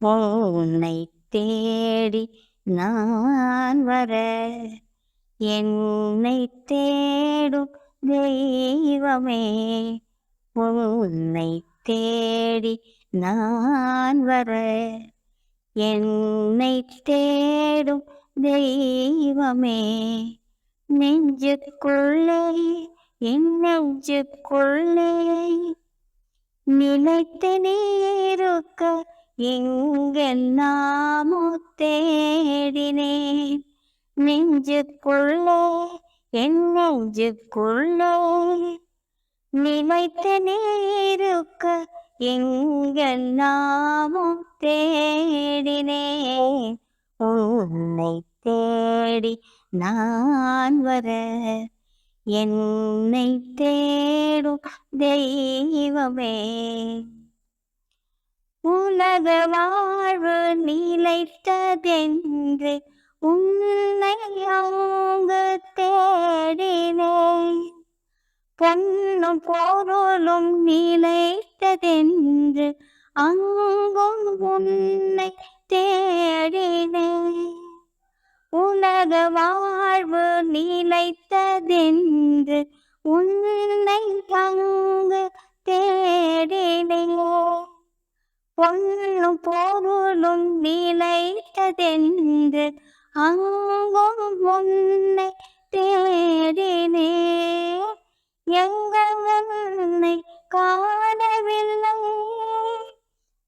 உன்னை தேடி நான் வர என்னை தேடும் தெய்வமே உன்னை தேடி நான் வர என்னை தேடும் தெய்வமே நெஞ்சுக்குள்ளே என் நெஞ்சுக்குள்ளே நிலைத்து நீருக்க எங்கெல்லாமோ தேடினேன் நெஞ்சுக்குள்ளே என் நெஞ்சுக்குள்ளே நிலைத்து நீருக்க எங்கெல்லாமோ தேடினேன் உன்னை தேடி நான் வர என்னை தேடும் தெய்வமே உலக வாழ்வு நிலைத்ததென்று உன்னை அங்கு தேடினேன் பொன்னும் பொருளும் நிலைத்ததென்று அங்கும் உன்னை தேடினேன் உலக வாழ்வு நிலைத்ததென்று உன்னை அங்கு தேடினேன் பொன்னும் பொருளும் நிலைத்ததென்று அங்கும் உன்னை தேடினேன் எங்கும் உன்னை காணவில்லை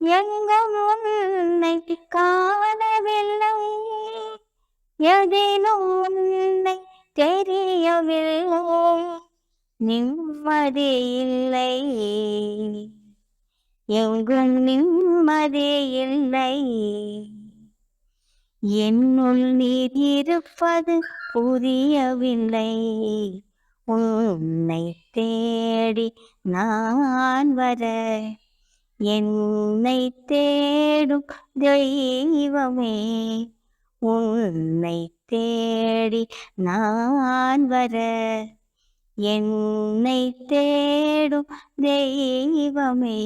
எங்கும் உன்னை காணவில்லை எதிலும் உன்னை தெரியவில்லை நிம்மதி இல்லை எங்கும் நிம்மதி இல்லை என்னுள் நீர் இருப்பது புரியவில்லை உன்னை தேடி நான் வர என்னை தேடும் தெய்வமே உன்னை தேடி நான் வர என்னை தேடும் தெய்வமே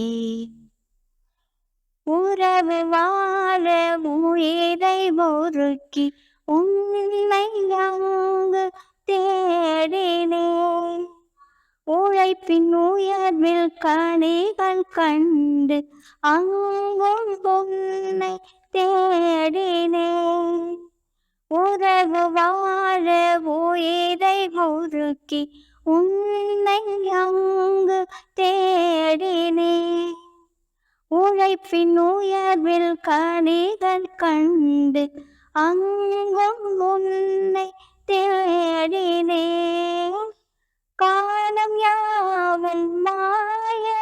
உறவு வாழ உயிரை முறுக்கி உன்னை அங்கு தேடினேன் உழைப்பின் உயர்வில் கனிகள் கண்டு அங்கும் உன்னை தேடினேன் உறவு வாழ உயிரை முறுக்கி உன்னை அங்கு தேடினேன் உழைப்பின் உயர்வில் கனிகள் கண்டு அங்கும் உன்னை தேடினேன் காலம் யாவும் மாயையே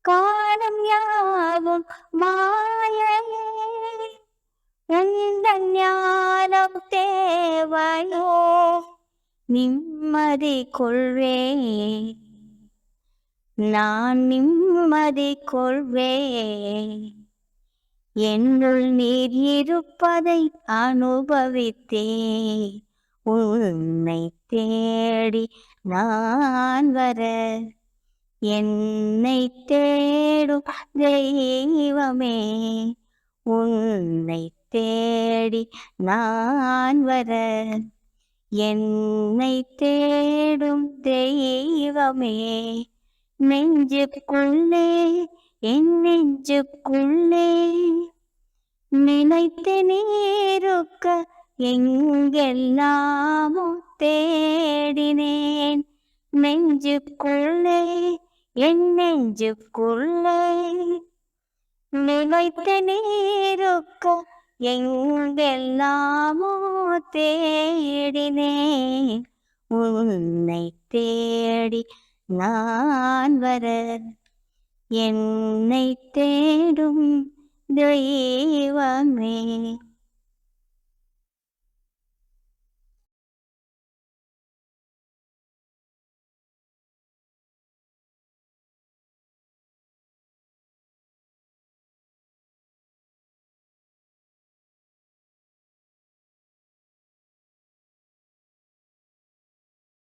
காலம் யாவும் மாயையே உந்தன் ஞானம் தேவையோ நிம்மதி கொள்வேன் நான் நிம்மதி கொள்வேன் என்னுள் நீர் இருப்பதை அனுபவித்தேன் உன்னை தேடி நான் வர என்னை தேடும் தெய்வமே உன்னை தேடி நான் வர என்னை தேடும் தெய்வமே நெஞ்சுக்குள்ளே என் நெஞ்சுக்குள்ளே நினைத்து நீருக்க எங்கெல்லாமோ தேடினேன் நெஞ்சுக்குள்ளே என் நெஞ்சுக்குள்ளே நினைத்து நீருக்க எங்கெல்லாமோ தேடினேன் உன்னை தேடி நான் வர என்னை தேடும் தெய்வமே